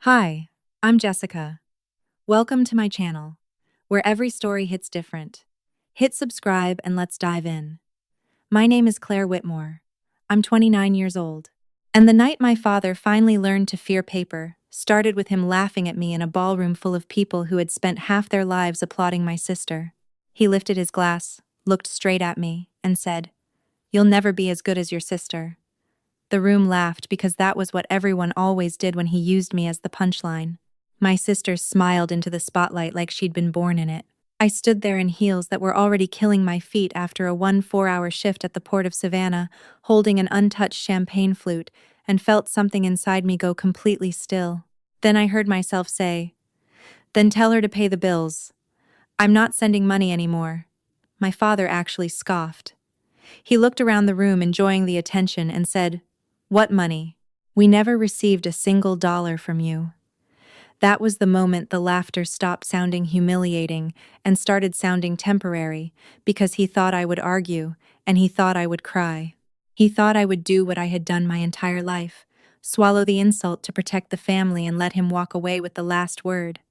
Hi, I'm Jessica. Welcome to my channel, where every story hits different. Hit subscribe and let's dive in. My name is Claire Whitmore. I'm 29 years old. And the night my father finally learned to fear paper started with him laughing at me in a ballroom full of people who had spent half their lives applauding my sister. He lifted his glass, looked straight at me, and said, "You'll never be as good as your sister." The room laughed because that was what everyone always did when he used me as the punchline. My sister smiled into the spotlight like she'd been born in it. I stood there in heels that were already killing my feet after a 4-hour shift at the port of Savannah, holding an untouched champagne flute, and felt something inside me go completely still. Then I heard myself say, "Then tell her to pay the bills. I'm not sending money anymore." My father actually scoffed. He looked around the room enjoying the attention and said, "What money? We never received a single dollar from you." That was the moment the laughter stopped sounding humiliating and started sounding temporary, because he thought I would argue, and he thought I would cry. He thought I would do what I had done my entire life, swallow the insult to protect the family and let him walk away with the last word.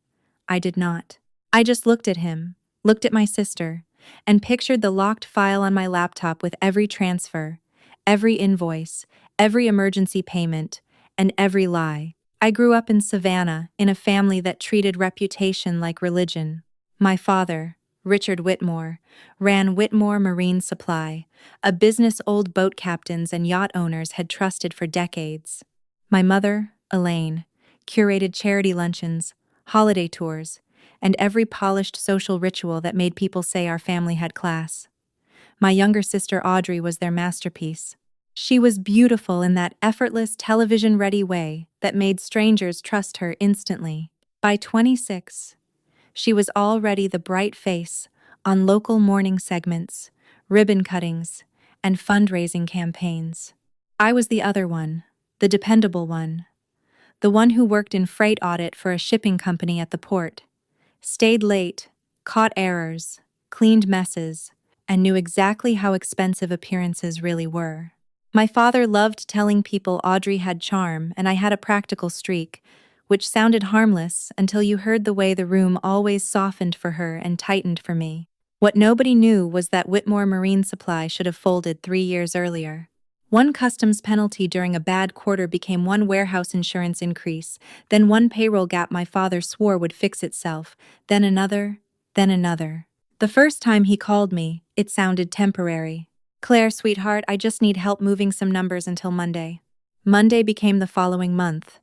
I did not. I just looked at him, looked at my sister, and pictured the locked file on my laptop with every transfer, every invoice, every emergency payment, and every lie. I grew up in Savannah, in a family that treated reputation like religion. My father, Richard Whitmore, ran Whitmore Marine Supply, a business old boat captains and yacht owners had trusted for decades. My mother, Elaine, curated charity luncheons, holiday tours, and every polished social ritual that made people say our family had class. My younger sister Audrey was their masterpiece. She was beautiful in that effortless television-ready way that made strangers trust her instantly. By 26, she was already the bright face on local morning segments, ribbon cuttings, and fundraising campaigns. I was the other one, the dependable one, the one who worked in freight audit for a shipping company at the port, stayed late, caught errors, cleaned messes, and knew exactly how expensive appearances really were. My father loved telling people Audrey had charm and I had a practical streak, which sounded harmless until you heard the way the room always softened for her and tightened for me. What nobody knew was that Whitmore Marine Supply should have folded 3 years earlier. One customs penalty during a bad quarter became one warehouse insurance increase, then one payroll gap my father swore would fix itself, then another, then another. The first time he called me, it sounded temporary. "Claire, sweetheart, I just need help moving some numbers until Monday." Monday became the following month.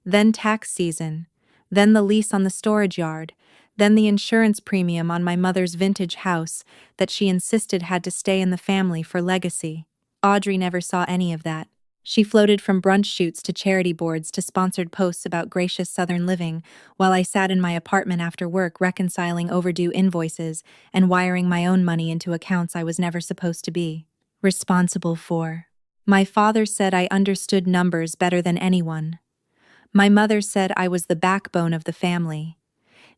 Then tax season. Then the lease on the storage yard. Then the insurance premium on my mother's vintage house that she insisted had to stay in the family for legacy. Audrey never saw any of that. She floated from brunch shoots to charity boards to sponsored posts about gracious Southern living, while I sat in my apartment after work reconciling overdue invoices and wiring my own money into accounts I was never supposed to be responsible for. My father said I understood numbers better than anyone. My mother said I was the backbone of the family.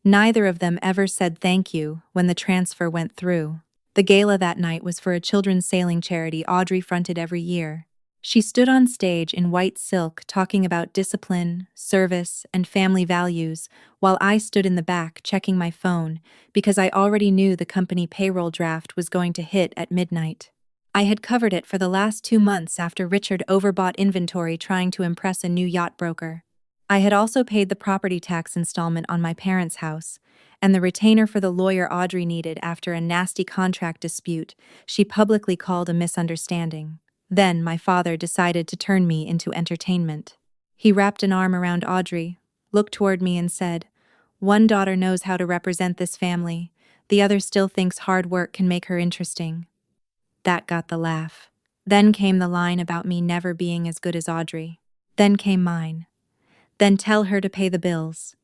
Neither of them ever said thank you when the transfer went through. The gala that night was for a children's sailing charity Audrey fronted every year. She stood on stage in white silk talking about discipline, service, and family values, while I stood in the back checking my phone because I already knew the company payroll draft was going to hit at midnight. I had covered it for the last 2 months after Richard overbought inventory trying to impress a new yacht broker. I had also paid the property tax installment on my parents' house, and the retainer for the lawyer Audrey needed after a nasty contract dispute she publicly called a misunderstanding. Then my father decided to turn me into entertainment. He wrapped an arm around Audrey, looked toward me and said, "One daughter knows how to represent this family, the other still thinks hard work can make her interesting." That got the laugh. Then came the line about me never being as good as Audrey. Then came mine. "Then tell her to pay the bills."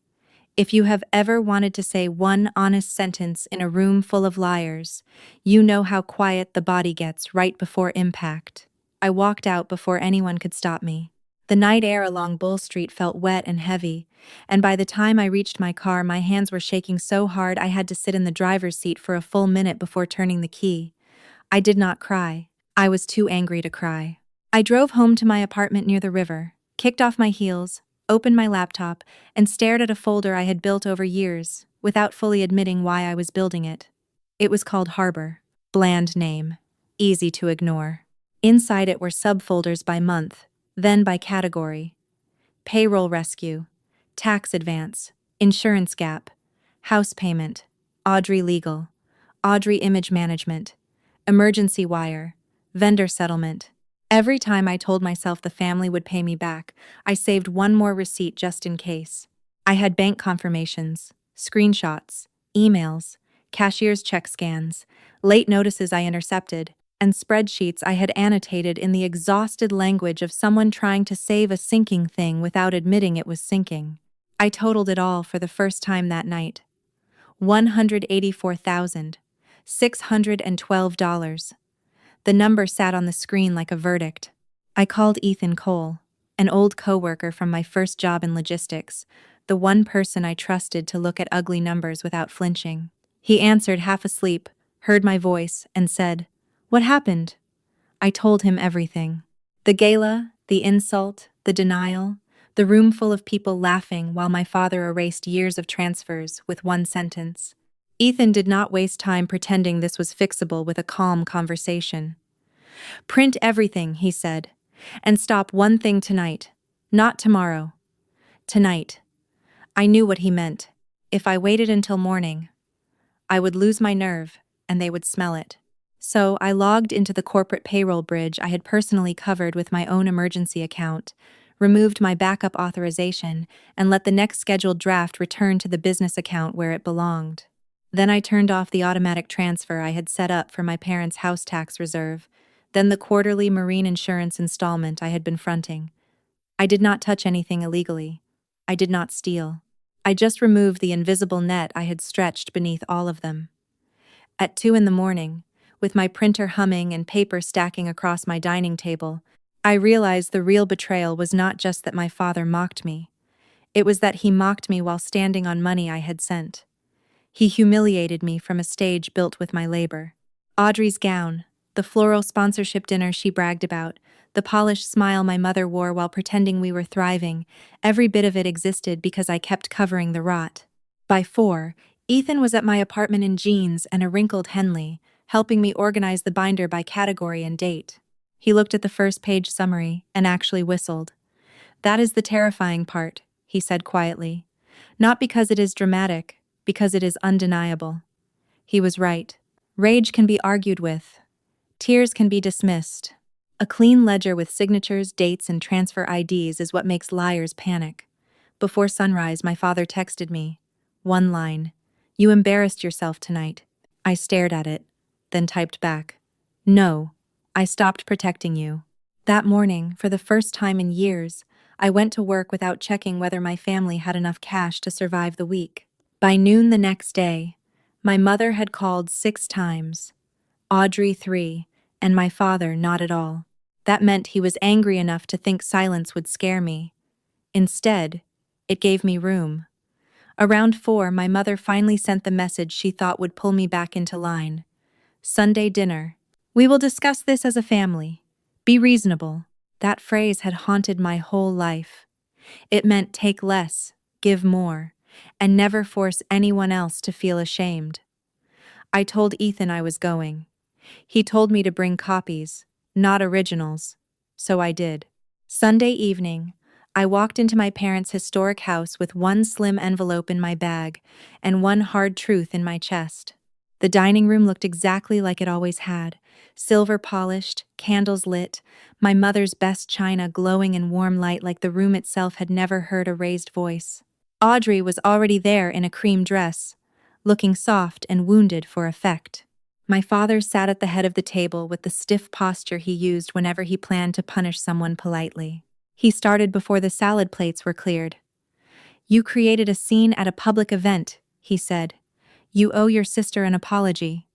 If you have ever wanted to say one honest sentence in a room full of liars, you know how quiet the body gets right before impact. I walked out before anyone could stop me. The night air along Bull Street felt wet and heavy, and by the time I reached my car, my hands were shaking so hard I had to sit in the driver's seat for a full minute before turning the key. I did not cry. I was too angry to cry. I drove home to my apartment near the river, kicked off my heels, opened my laptop, and stared at a folder I had built over years, without fully admitting why I was building it. It was called Harbor. Bland name. Easy to ignore. Inside it were subfolders by month, then by category. Payroll rescue, tax advance, insurance gap, house payment, Audrey legal, Audrey image management, emergency wire, vendor settlement. Every time I told myself the family would pay me back, I saved one more receipt just in case. I had bank confirmations, screenshots, emails, cashier's check scans, late notices I intercepted, and spreadsheets I had annotated in the exhausted language of someone trying to save a sinking thing without admitting it was sinking. I totaled it all for the first time that night. $184,612. The number sat on the screen like a verdict. I called Ethan Cole, an old coworker from my first job in logistics, the one person I trusted to look at ugly numbers without flinching. He answered half asleep, heard my voice, and said, "What happened?" I told him everything. The gala, the insult, the denial, the room full of people laughing while my father erased years of transfers with one sentence. Ethan did not waste time pretending this was fixable with a calm conversation. "Print everything," he said, "and stop one thing tonight. Not tomorrow. Tonight." I knew what he meant. If I waited until morning, I would lose my nerve, and they would smell it. So I logged into the corporate payroll bridge I had personally covered with my own emergency account, removed my backup authorization, and let the next scheduled draft return to the business account where it belonged. Then I turned off the automatic transfer I had set up for my parents' house tax reserve, then the quarterly marine insurance installment I had been fronting. I did not touch anything illegally. I did not steal. I just removed the invisible net I had stretched beneath all of them. At 2 a.m, with my printer humming and paper stacking across my dining table, I realized the real betrayal was not just that my father mocked me. It was that he mocked me while standing on money I had sent. He humiliated me from a stage built with my labor. Audrey's gown, the floral sponsorship dinner she bragged about, the polished smile my mother wore while pretending we were thriving, every bit of it existed because I kept covering the rot. By 4, Ethan was at my apartment in jeans and a wrinkled Henley, helping me organize the binder by category and date. He looked at the first page summary and actually whistled. "That is the terrifying part," he said quietly. "Not because it is dramatic, because it is undeniable." He was right. Rage can be argued with. Tears can be dismissed. A clean ledger with signatures, dates, and transfer IDs is what makes liars panic. Before sunrise, my father texted me. One line. "You embarrassed yourself tonight." I stared at it, then typed back. "No, I stopped protecting you." That morning, for the first time in years, I went to work without checking whether my family had enough cash to survive the week. By noon the next day, my mother had called 6 times. Audrey 3, and my father not at all. That meant he was angry enough to think silence would scare me. Instead, it gave me room. Around 4, my mother finally sent the message she thought would pull me back into line. "Sunday dinner. We will discuss this as a family. Be reasonable." That phrase had haunted my whole life. It meant take less, give more, and never force anyone else to feel ashamed. I told Ethan I was going. He told me to bring copies, not originals, so I did. Sunday evening, I walked into my parents' historic house with one slim envelope in my bag and one hard truth in my chest. The dining room looked exactly like it always had, silver polished, candles lit, my mother's best china glowing in warm light like the room itself had never heard a raised voice. Audrey was already there in a cream dress, looking soft and wounded for effect. My father sat at the head of the table with the stiff posture he used whenever he planned to punish someone politely. He started before the salad plates were cleared. "You created a scene at a public event," he said. "You owe your sister an apology."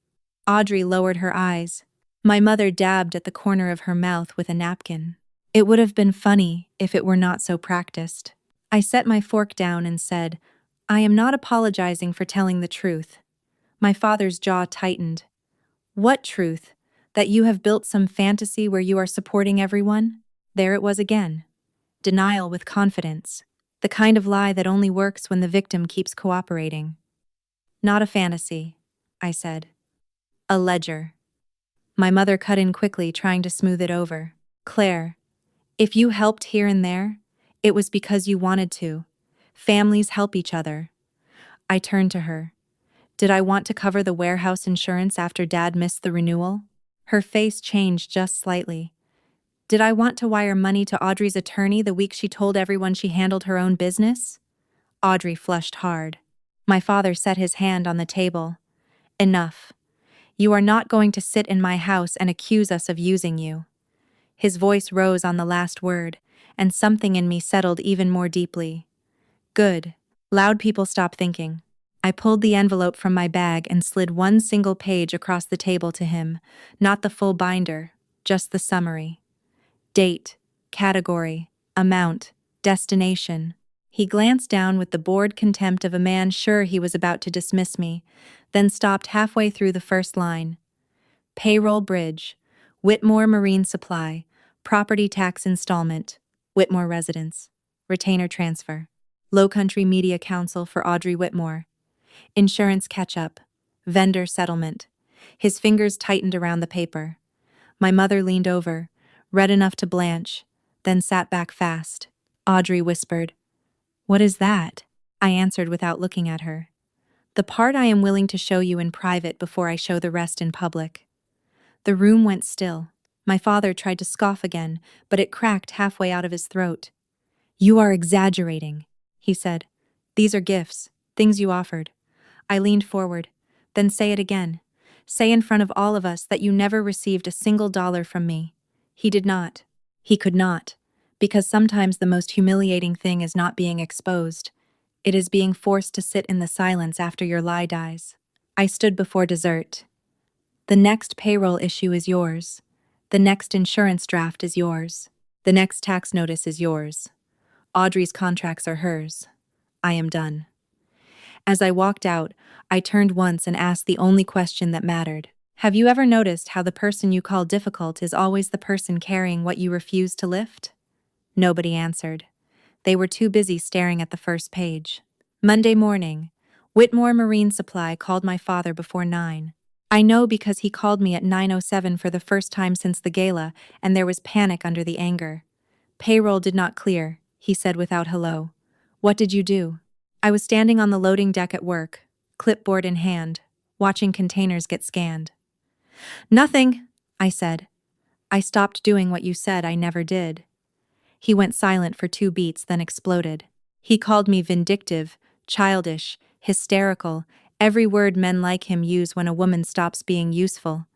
Audrey lowered her eyes. My mother dabbed at the corner of her mouth with a napkin. It would have been funny if it were not so practiced. I set my fork down and said, "I am not apologizing for telling the truth." My father's jaw tightened. "What truth? That you have built some fantasy where you are supporting everyone?" There it was again. Denial with confidence. The kind of lie that only works when the victim keeps cooperating. Not a fantasy, I said. A ledger. My mother cut in quickly, trying to smooth it over. Claire, if you helped here and there, it was because you wanted to. Families help each other. I turned to her. Did I want to cover the warehouse insurance after Dad missed the renewal? Her face changed just slightly. Did I want to wire money to Audrey's attorney the week she told everyone she handled her own business? Audrey flushed hard. My father set his hand on the table. Enough. You are not going to sit in my house and accuse us of using you. His voice rose on the last word, and something in me settled even more deeply. Good. Loud people stop thinking. I pulled the envelope from my bag and slid one single page across the table to him, not the full binder, just the summary. Date, category, amount, destination. He glanced down with the bored contempt of a man sure he was about to dismiss me, then stopped halfway through the first line. Payroll bridge, Whitmore Marine Supply, property tax installment, Whitmore residence, retainer transfer, Low Country Media Council for Audrey Whitmore, insurance catch-up, vendor settlement. His fingers tightened around the paper. My mother leaned over, read enough to blanch, then sat back fast. Audrey whispered, "What is that?" I answered without looking at her. "The part I am willing to show you in private before I show the rest in public." The room went still. My father tried to scoff again, but it cracked halfway out of his throat. "You are exaggerating," he said. "These are gifts, things you offered." I leaned forward. "Then say it again. Say in front of all of us that you never received a single dollar from me." He did not. He could not. Because sometimes the most humiliating thing is not being exposed. It is being forced to sit in the silence after your lie dies. I stood before dessert. The next payroll issue is yours. The next insurance draft is yours. The next tax notice is yours. Audrey's contracts are hers. I am done. As I walked out, I turned once and asked the only question that mattered. Have you ever noticed how the person you call difficult is always the person carrying what you refuse to lift? Nobody answered. They were too busy staring at the first page. Monday morning, Whitmore Marine Supply called my father before 9. I know because he called me at 9:07 for the first time since the gala, and there was panic under the anger. Payroll did not clear, he said without hello. What did you do? I was standing on the loading deck at work, clipboard in hand, watching containers get scanned. Nothing, I said. I stopped doing what you said I never did. He went silent for 2 beats, then exploded. He called me vindictive, childish, hysterical, every word men like him use when a woman stops being useful.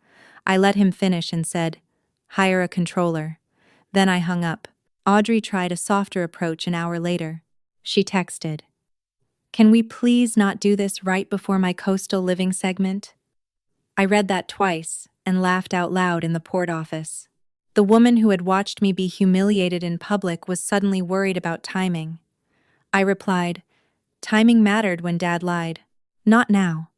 I let him finish and said, "Hire a controller." Then I hung up. Audrey tried a softer approach an hour later. She texted, "Can we please not do this right before my coastal living segment?" I read that twice and laughed out loud in the port office. The woman who had watched me be humiliated in public was suddenly worried about timing. I replied, "Timing mattered when Dad lied. Not now."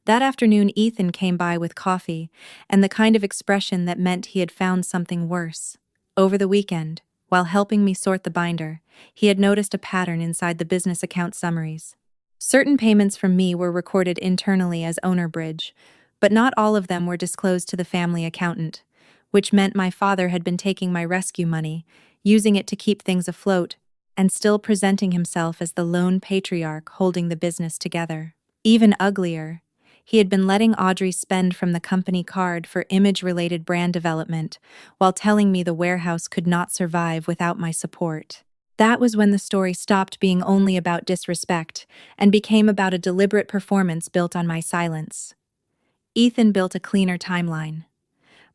That afternoon, Ethan came by with coffee and the kind of expression that meant he had found something worse. Over the weekend, while helping me sort the binder, he had noticed a pattern inside the business account summaries. Certain payments from me were recorded internally as owner bridge, but not all of them were disclosed to the family accountant, which meant my father had been taking my rescue money, using it to keep things afloat, and still presenting himself as the lone patriarch holding the business together. Even uglier, he had been letting Audrey spend from the company card for image-related brand development, while telling me the warehouse could not survive without my support. That was when the story stopped being only about disrespect and became about a deliberate performance built on my silence. Ethan built a cleaner timeline.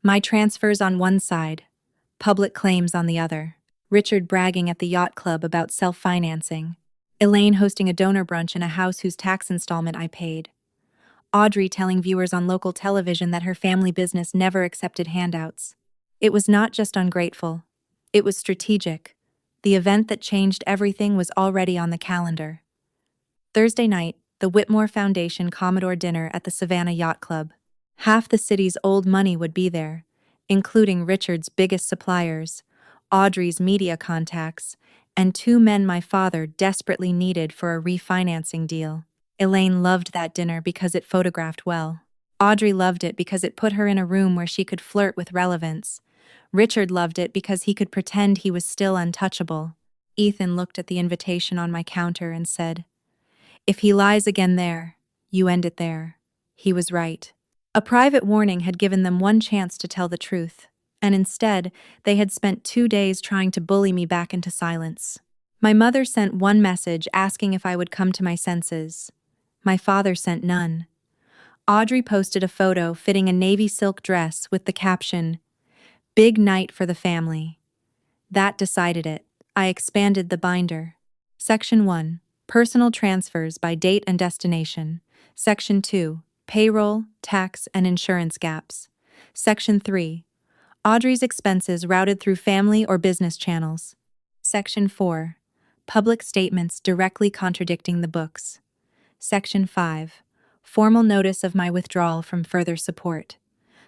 My transfers on one side, public claims on the other. Richard bragging at the yacht club about self-financing. Elaine hosting a donor brunch in a house whose tax installment I paid. Audrey telling viewers on local television that her family business never accepted handouts. It was not just ungrateful. It was strategic. The event that changed everything was already on the calendar. Thursday night, the Whitmore Foundation Commodore dinner at the Savannah Yacht Club. Half the city's old money would be there, including Richard's biggest suppliers, Audrey's media contacts, and 2 men my father desperately needed for a refinancing deal. Elaine loved that dinner because it photographed well. Audrey loved it because it put her in a room where she could flirt with relevance. Richard loved it because he could pretend he was still untouchable. Ethan looked at the invitation on my counter and said, "If he lies again there, you end it there." He was right. A private warning had given them one chance to tell the truth, and instead, they had spent 2 days trying to bully me back into silence. My mother sent one message asking if I would come to my senses. My father sent none. Audrey posted a photo fitting a navy silk dress with the caption, "Big night for the family." That decided it. I expanded the binder. Section 1. Personal transfers by date and destination. Section 2. Payroll, tax, and insurance gaps. Section 3. Audrey's expenses routed through family or business channels. Section 4. Public statements directly contradicting the books. Section 5. Formal notice of my withdrawal from further support.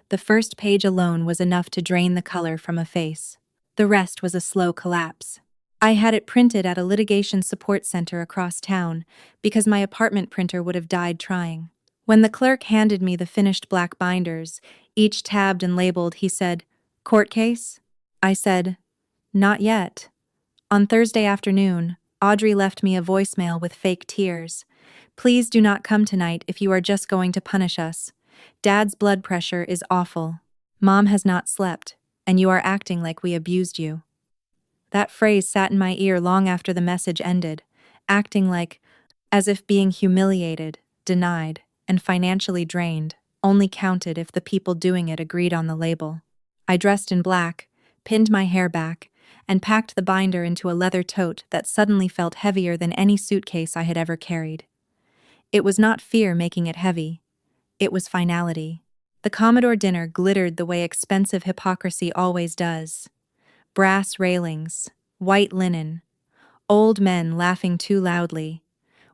The first page alone was enough to drain the color from a face. The rest was a slow collapse. I had it printed at a litigation support center across town because my apartment printer would have died trying. When the clerk handed me the finished black binders, each tabbed and labeled, he said, "Court case?" I said, "Not yet." On Thursday afternoon, Audrey left me a voicemail with fake tears. "Please do not come tonight if you are just going to punish us. Dad's blood pressure is awful. Mom has not slept, and you are acting like we abused you." That phrase sat in my ear long after the message ended, acting like, as if being humiliated, denied, and financially drained only counted if the people doing it agreed on the label. I dressed in black, pinned my hair back, and packed the binder into a leather tote that suddenly felt heavier than any suitcase I had ever carried. It was not fear making it heavy. It was finality. The Commodore dinner glittered the way expensive hypocrisy always does. Brass railings, white linen, old men laughing too loudly,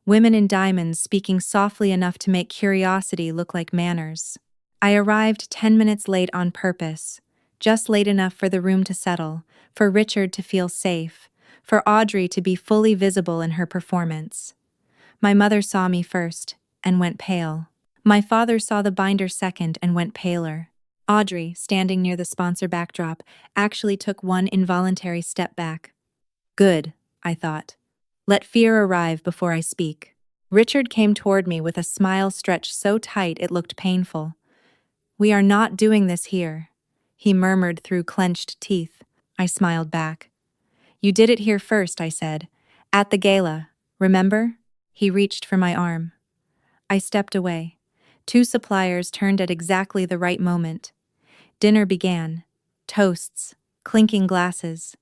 women in diamonds speaking softly enough to make curiosity look like manners. I arrived 10 minutes late on purpose, just late enough for the room to settle, for Richard to feel safe, for Audrey to be fully visible in her performance. My mother saw me first and went pale. My father saw the binder second and went paler. Audrey, standing near the sponsor backdrop, actually took one involuntary step back. Good, I thought. Let fear arrive before I speak. Richard came toward me with a smile stretched so tight it looked painful. "We are not doing this here," he murmured through clenched teeth. I smiled back. "You did it here first," I said. "At the gala, remember?" He reached for my arm. I stepped away. 2 suppliers turned at exactly the right moment. Dinner began. Toasts, clinking glasses.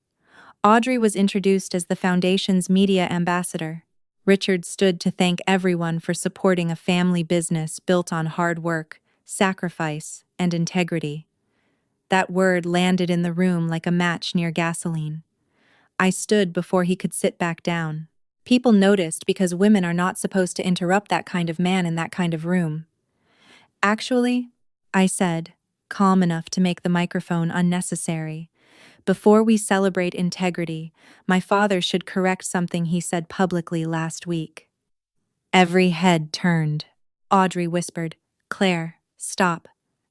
Audrey was introduced as the foundation's media ambassador. Richard stood to thank everyone for supporting a family business built on hard work, sacrifice, and integrity. That word landed in the room like a match near gasoline. I stood before he could sit back down. People noticed because women are not supposed to interrupt that kind of man in that kind of room. "Actually," I said, calm enough to make the microphone unnecessary, "before we celebrate integrity, my father should correct something he said publicly last week." Every head turned. Audrey whispered, "Claire, stop."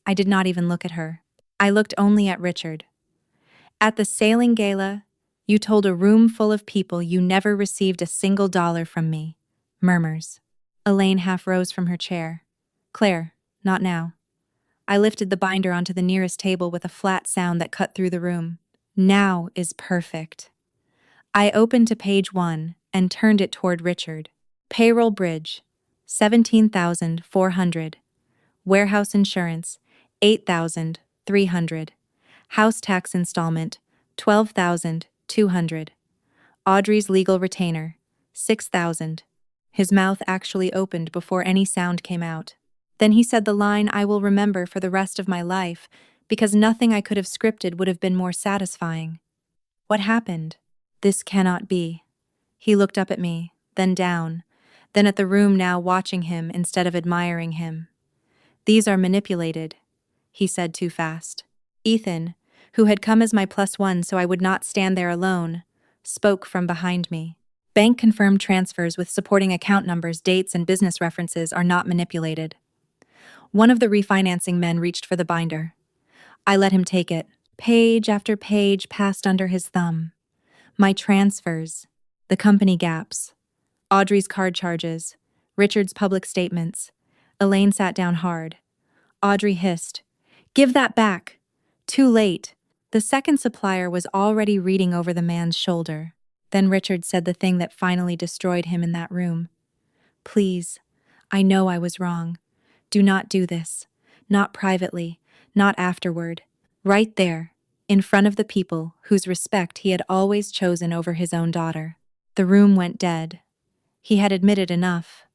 I did not even look at her. I looked only at Richard. "At the sailing gala, you told a room full of people you never received a single dollar from me." Murmurs. Elaine half rose from her chair. "Claire, not now." I lifted the binder onto the nearest table with a flat sound that cut through the room. "Now is perfect." I opened to page 1 and turned it toward Richard. Payroll bridge, 17,400. Warehouse insurance, 8,300. House tax installment, 12,200. Audrey's legal retainer, 6,000. His mouth actually opened before any sound came out. Then he said the line I will remember for the rest of my life, because nothing I could have scripted would have been more satisfying. "What happened? This cannot be." He looked up at me, then down, then at the room now watching him instead of admiring him. "These are manipulated," he said too fast. Ethan, who had come as my +1 so I would not stand there alone, spoke from behind me. Bank-confirmed transfers with supporting account numbers, dates, and business references are not manipulated. One of the refinancing men reached for the binder. I let him take it. Page after page passed under his thumb. My transfers, the company gaps, Audrey's card charges, Richard's public statements. Elaine sat down hard. Audrey hissed, "Give that back!" Too late. The second supplier was already reading over the man's shoulder. Then Richard said the thing that finally destroyed him in that room. "Please, I know I was wrong. Do not do this. Not privately, not afterward. Right there, in front of the people whose respect he had always chosen over his own daughter." The room went dead. He had admitted enough.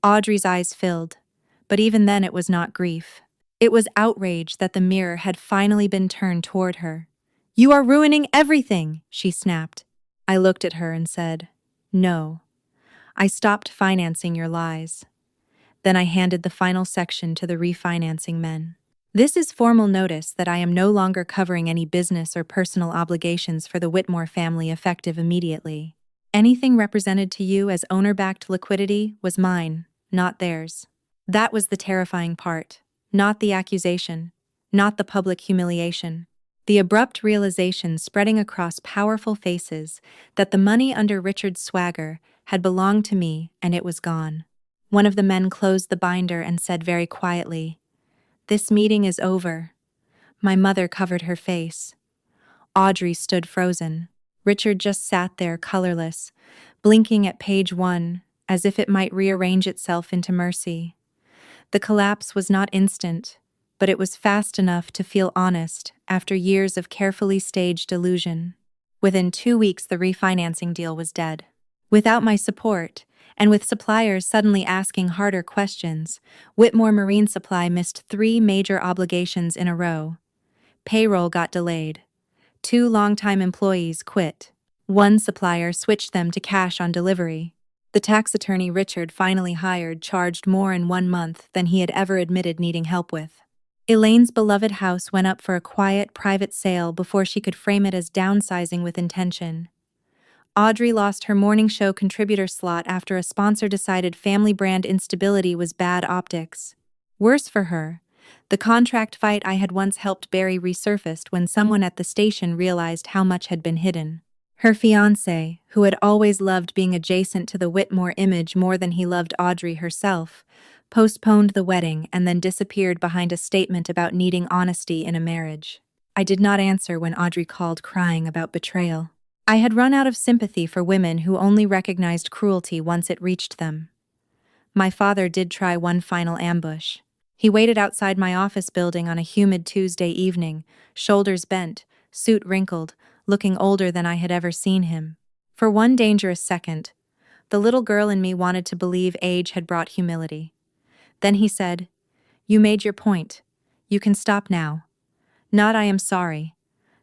Audrey's eyes filled, but even then it was not grief. It was outrage that the mirror had finally been turned toward her. "You are ruining everything," she snapped. I looked at her and said, "No. I stopped financing your lies." Then I handed the final section to the refinancing men. "This is formal notice that I am no longer covering any business or personal obligations for the Whitmore family effective immediately. Anything represented to you as owner-backed liquidity was mine, not theirs." That was the terrifying part. Not the accusation, not the public humiliation. The abrupt realization spreading across powerful faces that the money under Richard's swagger had belonged to me and it was gone. One of the men closed the binder and said very quietly, "This meeting is over." My mother covered her face. Audrey stood frozen. Richard just sat there colorless, blinking at page 1, as if it might rearrange itself into mercy. The collapse was not instant, but it was fast enough to feel honest after years of carefully staged illusion. Within 2 weeks, the refinancing deal was dead. Without my support, and with suppliers suddenly asking harder questions, Whitmore Marine Supply missed 3 major obligations in a row. Payroll got delayed. 2 longtime employees quit. 1 supplier switched them to cash on delivery. The tax attorney Richard finally hired charged more in 1 month than he had ever admitted needing help with. Elaine's beloved house went up for a quiet, private sale before she could frame it as downsizing with intention. Audrey lost her morning show contributor slot after a sponsor decided family brand instability was bad optics. Worse for her, the contract fight I had once helped bury resurfaced when someone at the station realized how much had been hidden. Her fiancé, who had always loved being adjacent to the Whitmore image more than he loved Audrey herself, postponed the wedding and then disappeared behind a statement about needing honesty in a marriage. I did not answer when Audrey called crying about betrayal. I had run out of sympathy for women who only recognized cruelty once it reached them. My father did try one final ambush. He waited outside my office building on a humid Tuesday evening, shoulders bent, suit wrinkled, looking older than I had ever seen him. For one dangerous second, the little girl in me wanted to believe age had brought humility. Then he said, "You made your point. You can stop now. Not I am sorry.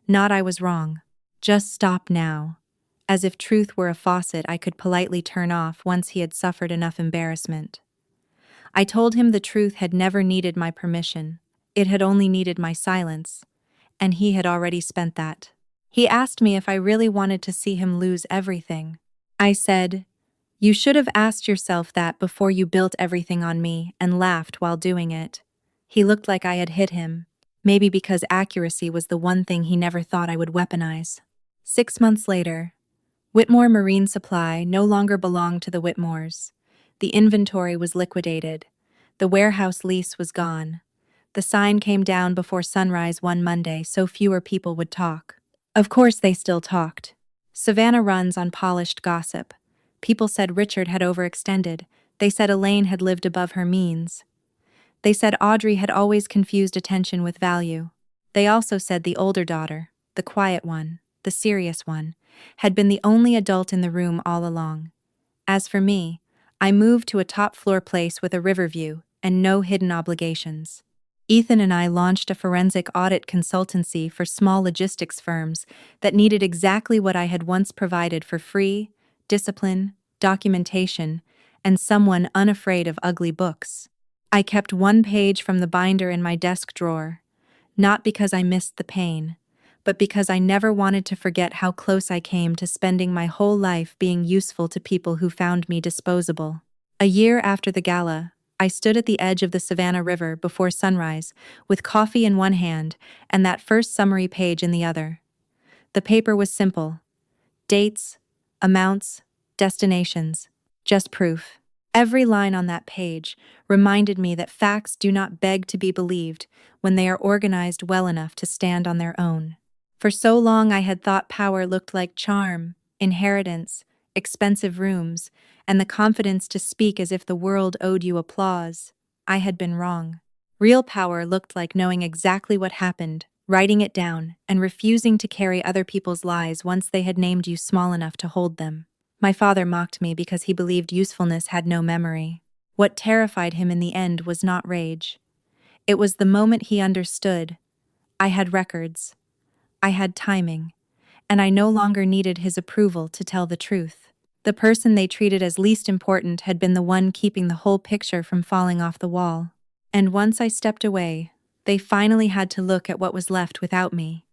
Not I was wrong. Just stop now." As if truth were a faucet I could politely turn off once he had suffered enough embarrassment. I told him the truth had never needed my permission. It had only needed my silence, and he had already spent that. He asked me if I really wanted to see him lose everything. I said, "You should have asked yourself that before you built everything on me," and laughed while doing it. He looked like I had hit him, maybe because accuracy was the one thing he never thought I would weaponize. 6 months later, Whitmore Marine Supply no longer belonged to the Whitmores. The inventory was liquidated. The warehouse lease was gone. The sign came down before sunrise one Monday so fewer people would talk. Of course they still talked. Savannah runs on polished gossip. People said Richard had overextended. They said Elaine had lived above her means. They said Audrey had always confused attention with value. They also said the older daughter, the quiet one, the serious one, had been the only adult in the room all along. As for me, I moved to a top-floor place with a river view and no hidden obligations. Ethan and I launched a forensic audit consultancy for small logistics firms that needed exactly what I had once provided for free: discipline, documentation, and someone unafraid of ugly books. I kept 1 page from the binder in my desk drawer, not because I missed the pain, but because I never wanted to forget how close I came to spending my whole life being useful to people who found me disposable. A year after the gala, I stood at the edge of the Savannah River before sunrise, with coffee in one hand and that first summary page in the other. The paper was simple: dates, amounts, destinations, just proof. Every line on that page reminded me that facts do not beg to be believed when they are organized well enough to stand on their own. For so long I had thought power looked like charm, inheritance, expensive rooms, and the confidence to speak as if the world owed you applause. I had been wrong. Real power looked like knowing exactly what happened, writing it down, and refusing to carry other people's lies once they had named you small enough to hold them. My father mocked me because he believed usefulness had no memory. What terrified him in the end was not rage. It was the moment he understood. I had records. I had timing. And I no longer needed his approval to tell the truth. The person they treated as least important had been the one keeping the whole picture from falling off the wall. And once I stepped away, they finally had to look at what was left without me.